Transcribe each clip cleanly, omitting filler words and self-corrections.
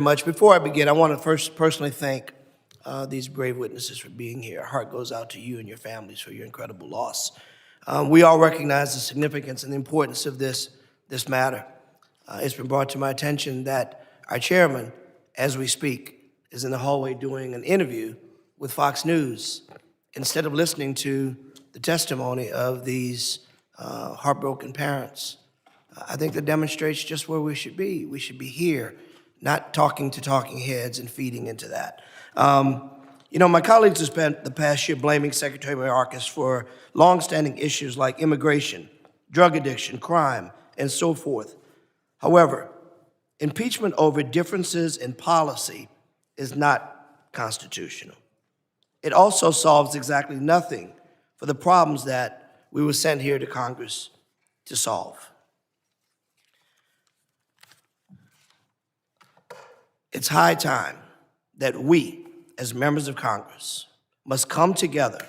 Much. Before I begin, I want to first personally thank these brave witnesses for being here. Our heart goes out to you and your families for your incredible loss. We all recognize the significance and the importance of this matter. It's been brought to my attention that our chairman, as we speak, is in the hallway doing an interview with Fox News instead of listening to the testimony of these heartbroken parents. I think that demonstrates just where we should be. We should be here, not talking to talking heads and feeding into that. My colleagues have spent the past year blaming Secretary Mayorkas for longstanding issues like immigration, drug addiction, crime, and so forth. However, impeachment over differences in policy is not constitutional. It also solves exactly nothing for the problems that we were sent here to Congress to solve. It's high time that we, as members of Congress, must come together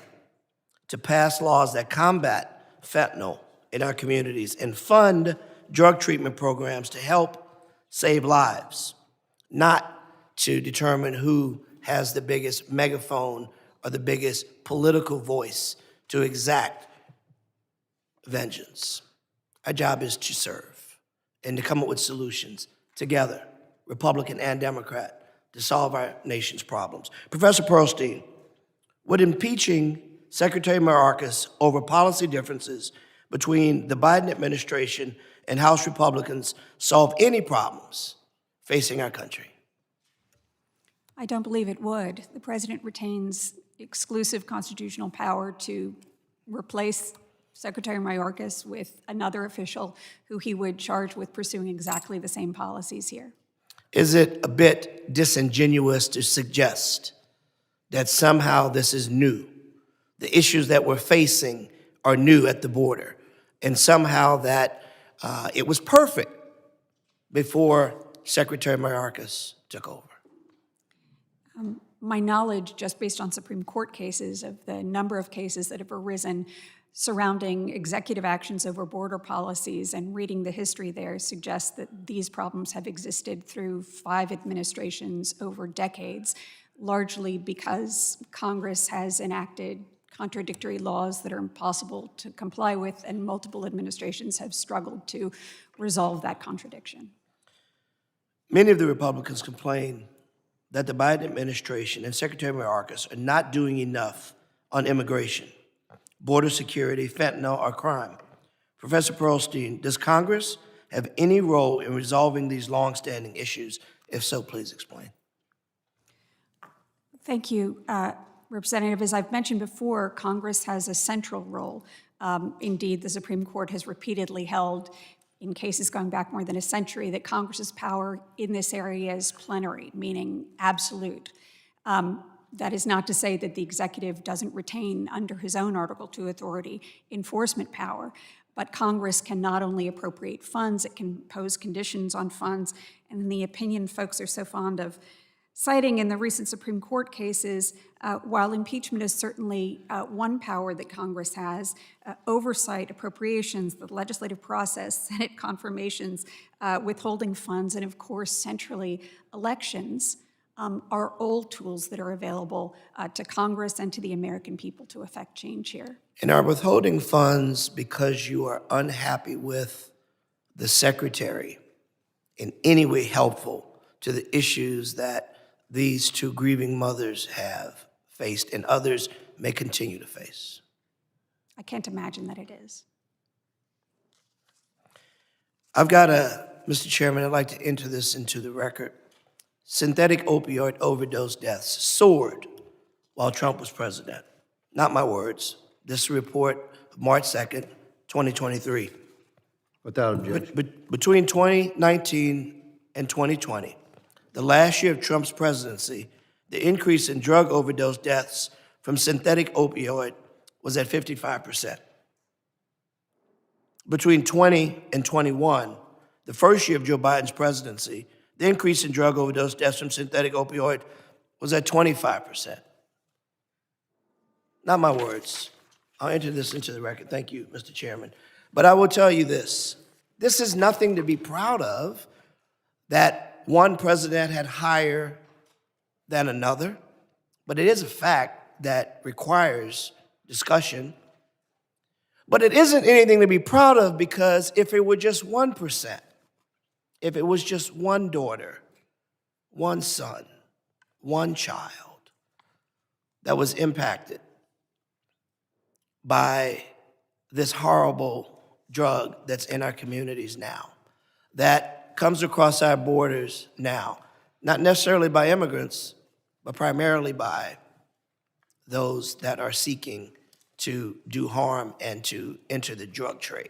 to pass laws that combat fentanyl in our communities and fund drug treatment programs to help save lives, not to determine who has the biggest megaphone or the biggest political voice to exact vengeance. Our job is to serve and to come up with solutions together, Republican and Democrat, to solve our nation's problems. Professor Pearlstein, would impeaching Secretary Mayorkas over policy differences between the Biden administration and House Republicans solve any problems facing our country? I don't believe it would. The president retains exclusive constitutional power to replace Secretary Mayorkas with another official who he would charge with pursuing exactly the same policies here. Is it a bit disingenuous to suggest that somehow this is new? The issues that we're facing are new at the border, and somehow that it was perfect before Secretary Mayorkas took over? My knowledge, just based on Supreme Court cases, of the number of cases that have arisen surrounding executive actions over border policies and reading the history there, suggests that these problems have existed through 5 administrations over decades, largely because Congress has enacted contradictory laws that are impossible to comply with, and multiple administrations have struggled to resolve that contradiction. Many of the Republicans complain that the Biden administration and Secretary Mayorkas are not doing enough on immigration, border security, fentanyl, or crime. Professor Pearlstein, does Congress have any role in resolving these longstanding issues? If so, please explain. Thank you, Representative. As I've mentioned before, Congress has a central role. Indeed, the Supreme Court has repeatedly held, in cases going back more than a century, that Congress's power in this area is plenary, meaning absolute. That is not to say that the executive doesn't retain, under his own Article II authority, enforcement power, but Congress can not only appropriate funds, it can impose conditions on funds, and in the opinion folks are so fond of citing in the recent Supreme Court cases, while impeachment is certainly one power that Congress has, oversight, appropriations, the legislative process, Senate confirmations, withholding funds, and of course, centrally, elections, are all tools that are available to Congress and to the American people to effect change here. And are withholding funds because you are unhappy with the secretary in any way helpful to the issues that these 2 grieving mothers have faced and others may continue to face? I can't imagine that it is. Mr. Chairman, I'd like to enter this into the record. Synthetic opioid overdose deaths soared while Trump was president. Not my words. This report of March 2nd, 2023. Without objection. Between 2019 and 2020, the last year of Trump's presidency, the increase in drug overdose deaths from synthetic opioid was at 55%. Between 20 and 21, the first year of Joe Biden's presidency, the increase in drug overdose deaths from synthetic opioid was at 25%. Not my words. I'll enter this into the record. Thank you, Mr. Chairman. But I will tell you this. This is nothing to be proud of, that one president had higher than another, but it is a fact that requires discussion. But it isn't anything to be proud of, because if it were just 1%, if it was just one daughter, one son, one child that was impacted by this horrible drug that's in our communities now, that comes across our borders now, not necessarily by immigrants, but primarily by those that are seeking to do harm and to enter the drug trade.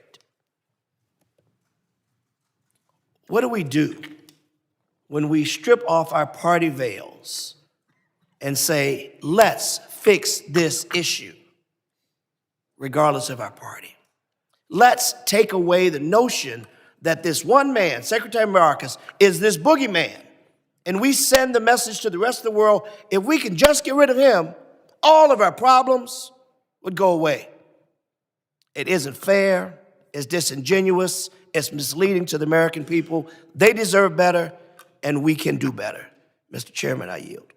What do we do when we strip off our party veils and say, let's fix this issue, regardless of our party? Let's take away the notion that this one man, Secretary Mayorkas, is this boogeyman. And we send the message to the rest of the world, if we can just get rid of him, all of our problems would go away. It isn't fair, it's disingenuous, it's misleading to the American people. They deserve better, and we can do better. Mr. Chairman, I yield.